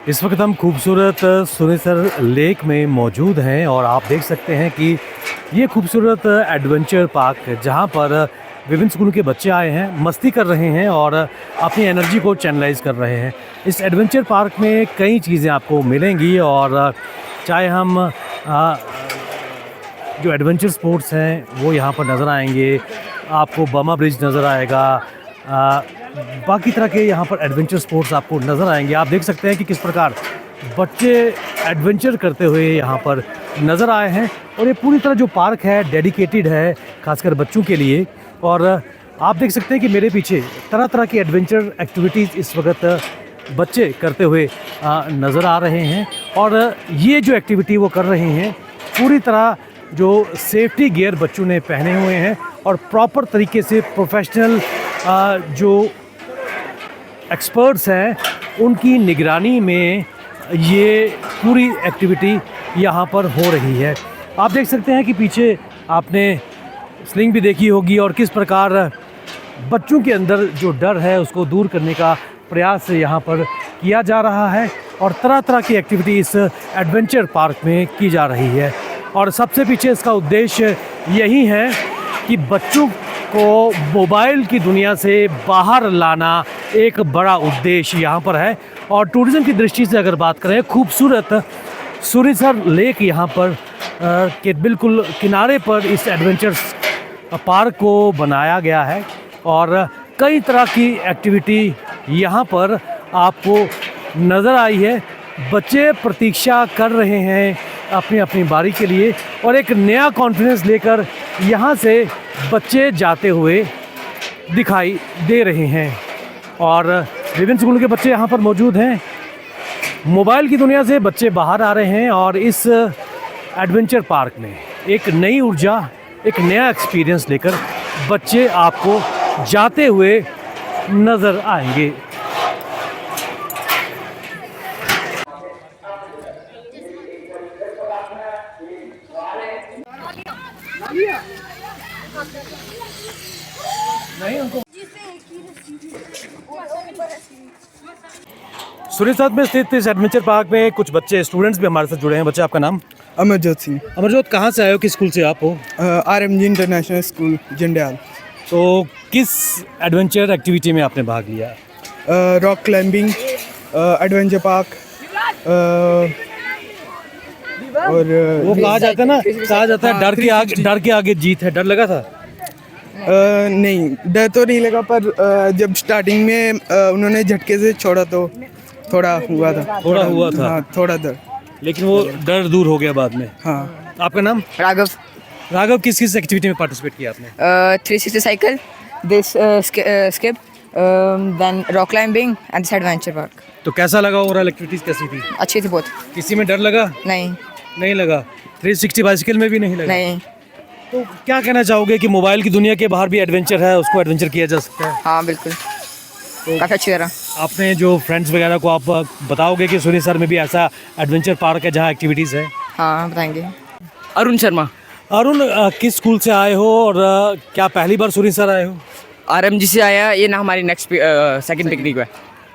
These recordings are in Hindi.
इस वक्त हम खूबसूरत सुनेसर लेक में मौजूद हैं और आप देख सकते हैं कि ये खूबसूरत एडवेंचर पार्क जहाँ पर विभिन्न स्कूलों के बच्चे आए हैं, मस्ती कर रहे हैं और अपनी एनर्जी को चैनलाइज कर रहे हैं। इस एडवेंचर पार्क में कई चीज़ें आपको मिलेंगी और चाहे हम जो एडवेंचर स्पोर्ट्स हैं वो यहाँ पर नज़र आएंगे, आपको बमा ब्रिज नज़र आएगा, बाकी तरह के यहाँ पर एडवेंचर स्पोर्ट्स आपको नज़र आएंगे। आप देख सकते हैं कि किस प्रकार बच्चे एडवेंचर करते हुए यहाँ पर नज़र आए हैं और ये पूरी तरह जो पार्क है डेडिकेटेड है खासकर बच्चों के लिए। और आप देख सकते हैं कि मेरे पीछे तरह तरह की एडवेंचर एक्टिविटीज़ इस वक्त बच्चे करते हुए नज़र आ रहे हैं और ये जो एक्टिविटी वो कर रहे हैं पूरी तरह जो सेफ्टी गियर बच्चों ने पहने हुए हैं और प्रॉपर तरीके से प्रोफेशनल जो एक्सपर्ट्स हैं उनकी निगरानी में ये पूरी एक्टिविटी यहाँ पर हो रही है। आप देख सकते हैं कि पीछे आपने स्लिंग भी देखी होगी और किस प्रकार बच्चों के अंदर जो डर है उसको दूर करने का प्रयास यहाँ पर किया जा रहा है और तरह तरह की एक्टिविटी इस एडवेंचर पार्क में की जा रही है। और सबसे पीछे इसका उद्देश्य यही है कि बच्चों को मोबाइल की दुनिया से बाहर लाना एक बड़ा उद्देश्य यहाँ पर है। और टूरिज़्म की दृष्टि से अगर बात करें, खूबसूरत सुनेसर लेक यहाँ पर के बिल्कुल किनारे पर इस एडवेंचर पार्क को बनाया गया है और कई तरह की एक्टिविटी यहाँ पर आपको नज़र आई है। बच्चे प्रतीक्षा कर रहे हैं अपनी अपनी बारी के लिए और एक नया कॉन्फिडेंस लेकर यहाँ से बच्चे जाते हुए दिखाई दे रहे हैं और विभिन्न स्कूलों के बच्चे यहाँ पर मौजूद हैं। मोबाइल की दुनिया से बच्चे बाहर आ रहे हैं और इस एडवेंचर पार्क में एक नई ऊर्जा, एक नया एक्सपीरियंस लेकर बच्चे आपको जाते हुए नज़र आएंगे। सुरेश में स्थित इस एडवेंचर पार्क में कुछ बच्चे स्टूडेंट्स भी हमारे साथ जुड़े हैं। बच्चे, आपका नाम? अमरजोत सिंह। अमरजोत, कहाँ से आए हो, किस स्कूल से आप हो? RMG international school Jandial. तो किस एडवेंचर एक्टिविटी में आपने भाग लिया? रॉक क्लाइंबिंग, एडवेंचर पार्क और वो कहा जाता है ना, कहा जाता है डर के आगे जीत है। डर लगा था? नहीं, डर तो नहीं लगा, पर जब स्टार्टिंग में उन्होंने झटके से छोड़ा तो थोड़ा हुआ था। हाँ, थोड़ा डर, लेकिन वो डर दूर हो गया बाद में। हाँ। आपका नाम? राघव, किस किस एक्टिविटी में पार्टिसिपेट किया आपने? 360 cycle, this skip, then rock climbing and this adventure park. तो कैसा लगा? ओवरऑल एक्टिविटीज कैसी थी? अच्छी थी बहुत। किसी में डर लगा? नहीं लगा। 360 बाइसिकल में भी नहीं लगा? नहीं। तो क्या कहना चाहोगे कि मोबाइल की दुनिया के बाहर भी एडवेंचर है, उसको एडवेंचर किया जा सकता है? हाँ बिल्कुल, तो काफ़ी अच्छी तरह। आपने जो फ्रेंड्स वगैरह को आप बताओगे कि सुनेसर में भी ऐसा एडवेंचर पार्क है जहाँ एक्टिविटीज़ है? हाँ बताएंगे। अरुण शर्मा। अरुण, किस स्कूल से आए हो और क्या पहली बार सुनेसर आए हो? RMG से आया, ये ना हमारी नेक्स्ट सेकंड पिकनिक है।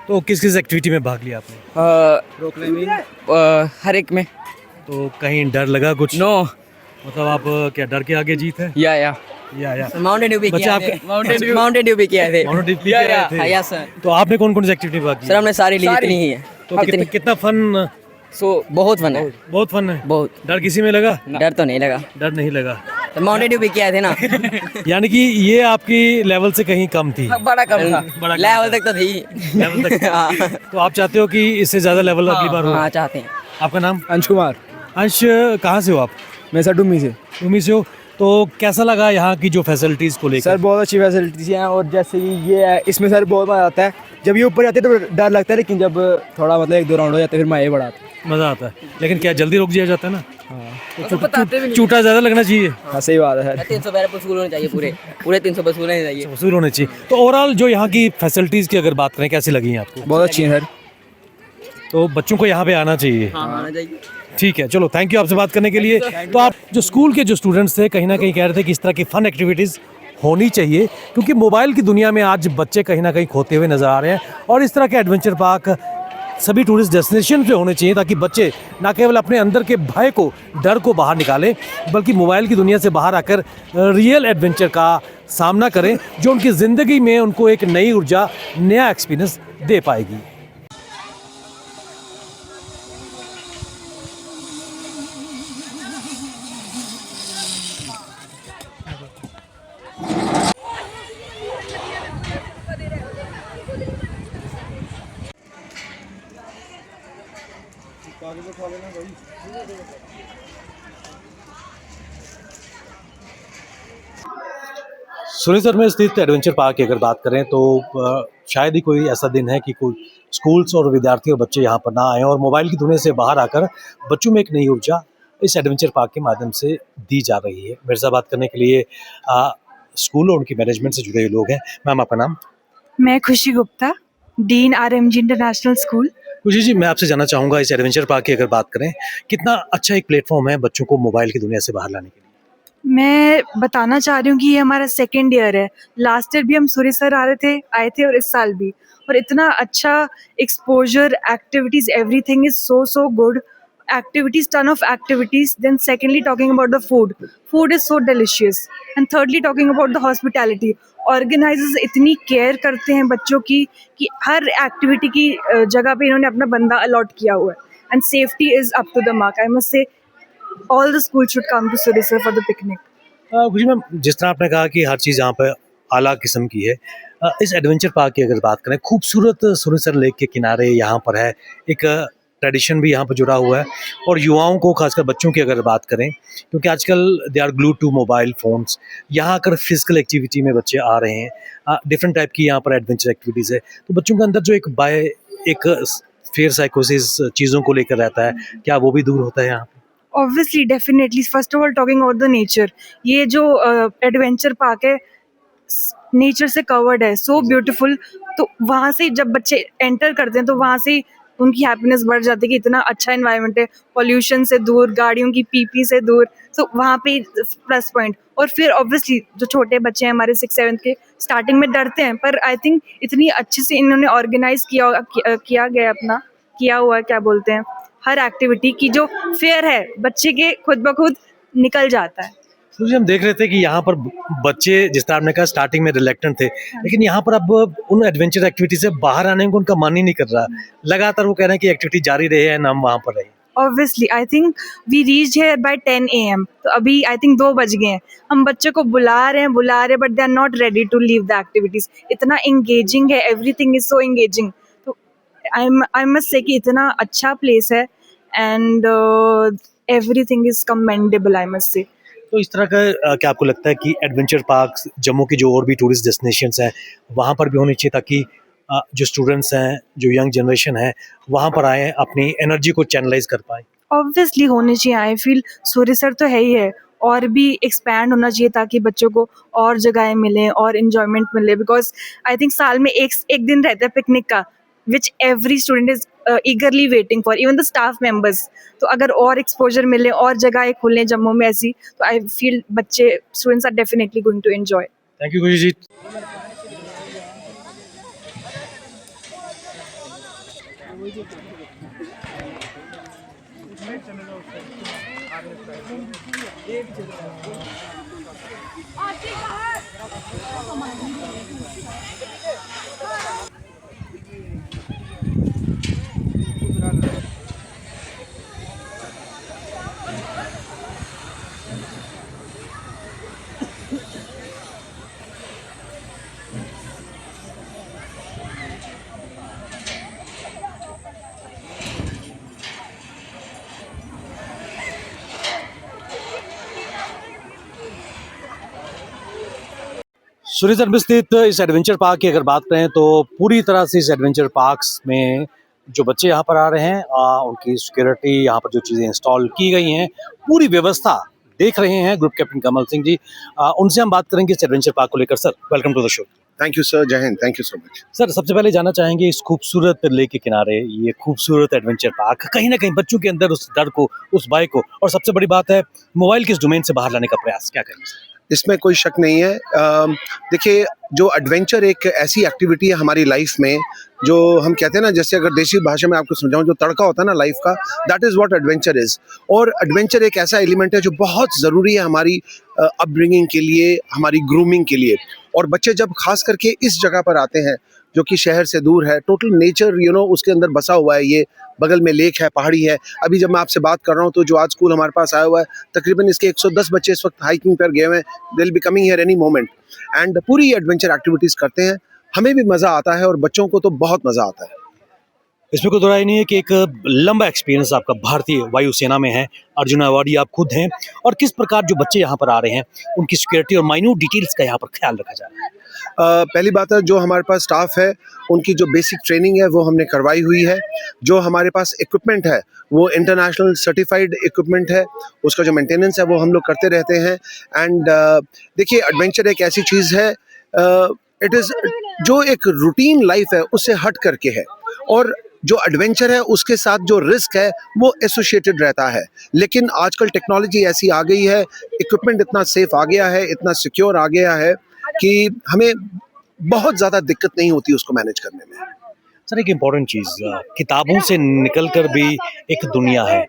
तो किस किस एक्टिविटी में भाग लिया आपने? रॉक क्लाइंबिंग, हर एक में। तो कहीं डर लगा कुछ? नो। मतलब आप क्या डर के आगे जीत है? या माउंटेन ड्यू भी किया थे। माउंटेन ड्यू भी किया थे। या सर। तो आपने कौन कौन सी एक्टिविटी में भाग लिया? सर हमने सारी ली, इतनी ही है। तो कितना फन? बहुत फन है। बहुत फन है। बहुत। डर किसी में लगा? डर तो नहीं लगा। डर नहीं लगा। तो माउंटेन ड्यू भी किया थे ना। यानी कि ये आपकी लेवल से कहीं कम थी? बड़ा कम था, लेवल तक तो थी। लेवल तक। तो आप चाहते हो कि इससे ज़्यादा लेवल अगली बार हो? हाँ चाहते हैं। आपका नाम? अंश कुमार। अंश, कहाँ से हो आप? मैं सर डुम्मी से। डुम्मी से हो। तो कैसा लगा यहाँ की जो फैसिलिटीज़ को लेकर? सर बहुत अच्छी फैसिलिटीज हैं और जैसे ये है, इसमें सर बहुत मज़ा आता है। जब ये ऊपर जाते हैं तो डर लगता है, लेकिन जब थोड़ा मतलब 1-2 राउंड हो जाते हैं फिर मज़ा बढ़ा आता है। मज़ा आता है, लेकिन क्या जल्दी रोक दिया जाता है ना? हाँ। तो चूटा ज़्यादा लगना चाहिए। हाँ सही बात है सर। 300 वसूल होने चाहिए, पूरे 300 वसूल होने चाहिए। वसूल होने चाहिए। तो ओवरऑल जो यहाँ की फैसिलिटीज़ की अगर बात करें, कैसी लगी आपको? बहुत अच्छी है सर। तो बच्चों को यहाँ पे आना चाहिए। आना चाहिए। ठीक है, चलो, थैंक यू आपसे बात करने के लिए। तो आप जो स्कूल के जो स्टूडेंट्स थे कहीं ना कहीं कह रहे थे कि इस तरह की फ़न एक्टिविटीज़ होनी चाहिए, क्योंकि मोबाइल की दुनिया में आज बच्चे कहीं ना कहीं खोते हुए नज़र आ रहे हैं और इस तरह के एडवेंचर पार्क सभी टूरिस्ट डेस्टिनेशन पे होने चाहिए, ताकि बच्चे ना केवल अपने अंदर के भय को, डर को बाहर निकालें, बल्कि मोबाइल की दुनिया से बाहर आकर रियल एडवेंचर का सामना करें, जो उनकी ज़िंदगी में उनको एक नई ऊर्जा, नया एक्सपीरियंस दे पाएगी। सुरेसर में स्थित एडवेंचर पार्क की अगर बात करें तो शायद ही कोई ऐसा दिन है कि कोई स्कूल्स और विद्यार्थी और बच्चे यहाँ पर ना आएँ और मोबाइल की दुनिया से बाहर आकर बच्चों में एक नई ऊर्जा इस एडवेंचर पार्क के माध्यम से दी जा रही है। मेरे साथ बात करने के लिए स्कूल और उनकी मैनेजमेंट से जुड़े हुए लोग हैं। मैम, आपका नाम? मैं खुशी Gupta, dean RMG international school. खुशी जी, मैं आपसे जानना चाहूँगा, इस एडवेंचर पार्क की अगर बात करें, कितना अच्छा एक प्लेटफॉर्म है बच्चों को मोबाइल की दुनिया से बाहर लाने के लिए? मैं बताना चाह रही हूँ कि ये हमारा सेकेंड ईयर है। लास्ट ईयर भी हम सुरेसर आए थे और इस साल भी, और इतना अच्छा exposure, activities, everything is so good. Activities, ton of activities. Then secondly, talking about the food is so delicious. And thirdly, talking about the hospitality, organizers इतनी केयर करते हैं बच्चों की कि हर एक्टिविटी की जगह पे इन्होंने अपना बंदा अलॉट किया हुआ है। And safety is up to the mark. I must say all the schools should come to Surisar for the picnic. खुशी मैम, जिस तरह आपने कहा कि हर चीज़ यहाँ पर आला किस्म की है, इस एडवेंचर पार्क की अगर बात करें, खूबसूरत सुरेसर लेक के किनारे यहाँ पर है, एक ट्रेडिशन भी यहाँ पर जुड़ा हुआ है, और युवाओं को, खासकर बच्चों की अगर बात करें, क्योंकि आजकल they are glued to mobile phones, यहाँ आकर फिजिकल एक्टिविटी में बच्चे आ रहे हैं, डिफरेंट टाइप की यहाँ पर एडवेंचर एक्टिविटीज़ है, तो बच्चों के अंदर जो एक फियर साइकोसिस चीज़ों को लेकर रहता है, क्या वो भी दूर होता है यहाँ? Obviously, definitely. First of all, talking about the nature, ये जो एडवेंचर पार्क है नेचर से कवर्ड है, सो ब्यूटीफुल। तो वहाँ से जब बच्चे एंटर करते हैं तो वहाँ से उनकी हैप्पीनेस बढ़ जाती है कि इतना अच्छा एनवायरनमेंट है, पॉल्यूशन से दूर, गाड़ियों की पीपी से दूर, तो वहाँ पे प्लस पॉइंट। और फिर ऑब्वियसली जो छोटे बच्चे हैं हमारे 6-7 के, स्टार्टिंग में डरते हैं, पर आई थिंक इतनी अच्छे से इन्होंने ऑर्गेनाइज किया गया अपना, किया हुआ है, क्या बोलते हैं, हर एक्टिविटी की जो फेयर है बच्चे के खुद ब खुद निकल जाता है। तो हम देख रहे थे कि यहाँ पर बच्चे, जिस तरह आपने कहा, स्टार्टिंग में रिलेक्टेंट थे, लेकिन यहाँ पर अब उन एडवेंचर एक्टिविटी से बाहर आने को उनका मन ही नहीं कर रहा, लगातार वो कह रहे हैं कि एक्टिविटी जारी रहे हैं, हम वहाँ पर रहे। Obviously, I think we reached here by 10 AM. तो अभी I think 2 बज गए हैं। हम बच्चों को बुला रहे हैं, but they are not ready to leave the activities. इतना engaging है, everything is so engaging. तो I must say कि इतना अच्छा place है, and everything is commendable, I must say. तो इस तरह का क्या आपको लगता है कि एडवेंचर पार्क जम्मू की जो और भी टूरिस्ट डेस्टिनेशंस हैं वहाँ पर भी होनी चाहिए, ताकि जो स्टूडेंट्स हैं, जो यंग जनरेशन है, वहाँ पर आए, अपनी एनर्जी को चैनलाइज कर पाए? Obviously होने चाहिए। आई फील सुरेसर तो है ही है, और भी एक्सपैंड होना चाहिए ताकि बच्चों को और जगहें मिलें और इन्जॉयमेंट मिले, बिकॉज आई थिंक साल में एक दिन रहता है पिकनिक का, which every student is eagerly waiting for, even the staff members. तो अगर और एक्सपोजर मिले और जगह खुले जम्मू में ऐसी, तो आई फील बच्चे, students are definitely going to enjoy. Thank you Khushi ji. सुरेसर में स्थित इस एडवेंचर पार्क की अगर बात करें तो पूरी तरह से इस एडवेंचर पार्क्स में जो बच्चे यहाँ पर आ रहे हैं, उनकी सिक्योरिटी, यहाँ पर जो चीज़ें इंस्टॉल की गई हैं, पूरी व्यवस्था देख रहे हैं ग्रुप कैप्टन कमल सिंह जी। उनसे हम बात करेंगे इस एडवेंचर पार्क को लेकर। Sir, welcome to the show. Thank you sir, जय Hind, thank you so much. Sir, सबसे पहले जानना चाहेंगे, इस खूबसूरत लेक के किनारे ये खूबसूरत एडवेंचर पार्क कहीं ना कहीं बच्चों के अंदर उस डर को, उस भय को, और सबसे बड़ी बात है मोबाइल के इस डोमेन से बाहर लाने का प्रयास, क्या करेंगे सर? इसमें कोई शक नहीं है। देखिए, जो एडवेंचर एक ऐसी एक्टिविटी है हमारी लाइफ में, जो हम कहते हैं ना, जैसे अगर देसी भाषा में आपको समझाऊं, जो तड़का होता है ना लाइफ का, that is what adventure is. और एडवेंचर एक ऐसा एलिमेंट है जो बहुत ज़रूरी है हमारी अपब्रिंगिंग के लिए, हमारी ग्रूमिंग के लिए। और बच्चे जब खास करके इस जगह पर आते हैं जो कि शहर से दूर है, टोटल नेचर उसके अंदर बसा हुआ है, ये बगल में लेक है, पहाड़ी है। अभी जब मैं आपसे बात कर रहा हूँ तो जो आज स्कूल हमारे पास आया हुआ है, तकरीबन इसके 110 बच्चे इस वक्त हाइकिंग पर गए हुए हैं। They will be coming here any moment and पूरी एडवेंचर एक्टिविटीज़ करते हैं। हमें भी मज़ा आता है और बच्चों को तो बहुत मज़ा आता है। इसमें कोई दो राय नहीं है कि एक लंबा एक्सपीरियंस आपका भारतीय वायुसेना में है, अर्जुन अवार्डी आप खुद हैं, और किस प्रकार जो बच्चे यहाँ पर आ रहे हैं उनकी सिक्योरिटी और माइन्यूट डिटेल्स का यहाँ पर ख्याल रखा जा रहा है। पहली बात है, जो हमारे पास स्टाफ है उनकी जो बेसिक ट्रेनिंग है वो हमने करवाई हुई है। जो हमारे पास इक्विपमेंट है वो इंटरनेशनल सर्टिफाइड इक्विपमेंट है, उसका जो मेंटेनेंस है वो हम लोग करते रहते हैं। एंड देखिए, एडवेंचर एक ऐसी चीज़ है, इट इज़ जो एक रूटीन लाइफ है उससे हट करके है, और जो एडवेंचर है उसके साथ जो रिस्क है वो एसोसिएटेड रहता है। लेकिन आजकल टेक्नोलॉजी ऐसी आ गई है, इक्विपमेंट इतना सेफ आ गया है, इतना सिक्योर आ गया है कि हमें बहुत ज़्यादा दिक्कत नहीं होती उसको मैनेज करने में। सर, एक इम्पॉर्टेंट चीज़, किताबों से निकल कर भी एक दुनिया है,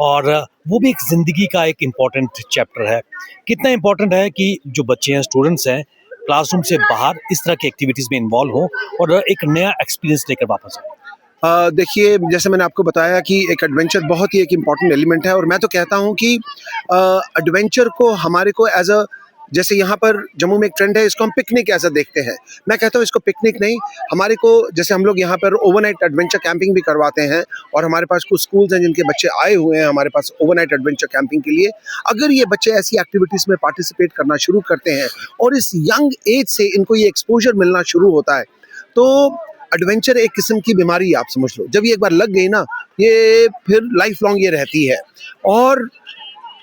और वो भी एक ज़िंदगी का एक इम्पॉर्टेंट चैप्टर है। कितना इम्पॉर्टेंट है कि जो बच्चे हैं, स्टूडेंट्स हैं, क्लासरूम से बाहर इस तरह की एक्टिविटीज़ में इन्वॉल्व हों और एक नया एक्सपीरियंस लेकर वापस आएँ। देखिए, जैसे मैंने आपको बताया कि एक एडवेंचर बहुत ही एक इम्पॉर्टेंट एलिमेंट है, और मैं तो कहता हूँ कि एडवेंचर को हमारे को एज अ, जैसे यहाँ पर जम्मू में एक ट्रेंड है, इसको हम पिकनिक ऐसा देखते हैं। मैं कहता हूँ इसको पिकनिक नहीं, हमारे को, जैसे हम लोग यहाँ पर ओवरनाइट एडवेंचर कैंपिंग भी करवाते हैं, और हमारे पास कुछ स्कूल्स हैं जिनके बच्चे आए हुए हैं हमारे पास ओवरनाइट एडवेंचर कैंपिंग के लिए। अगर ये बच्चे ऐसी एक्टिविटीज़ में पार्टिसिपेट करना शुरू करते हैं और इस यंग एज से इनको ये एक्सपोजर मिलना शुरू होता है, तो एडवेंचर एक किस्म की बीमारी आप समझ लो, जब ये एक बार लग गई ना, ये फिर लाइफ लॉन्ग ये रहती है। और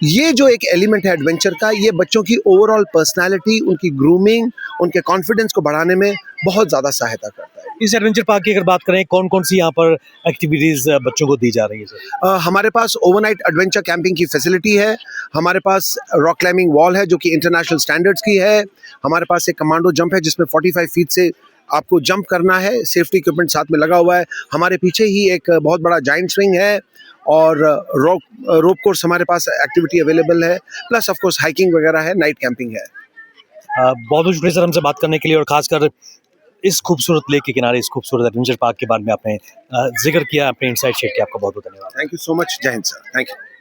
ये जो एक एलिमेंट है एडवेंचर का, ये बच्चों की ओवरऑल पर्सनालिटी, उनकी ग्रूमिंग, उनके कॉन्फिडेंस को बढ़ाने में बहुत ज़्यादा सहायता करता है। इस एडवेंचर पार्क की अगर बात करें, कौन कौन सी यहाँ पर एक्टिविटीज़ बच्चों को दी जा रही है सर? हमारे पास ओवरनाइट एडवेंचर कैंपिंग की फैसिलिटी है, हमारे पास रॉक क्लाइंबिंग वॉल है जो कि इंटरनेशनल स्टैंडर्ड्स की है, हमारे पास एक कमांडो जंप है जिसमें 45 फीट से आपको जंप करना है, सेफ्टी इक्विपमेंट साथ में लगा हुआ है। हमारे पीछे ही एक बहुत बड़ा जाइंट स्विंग है, और रोप कोर्स हमारे पास एक्टिविटी अवेलेबल है, प्लस ऑफ कोर्स हाइकिंग वगैरह है, नाइट कैंपिंग है। बहुत बहुत शुक्रिया सर हमसे बात करने के लिए, और खासकर इस खूबसूरत लेक के किनारे इस खूबसूरत एडवेंचर पार्क के बारे में आपने जिक्र किया, अपने इनसाइट शेयर किया। आपका बहुत बहुत धन्यवाद। Thank you so much. जय हिंद सर। Thank you.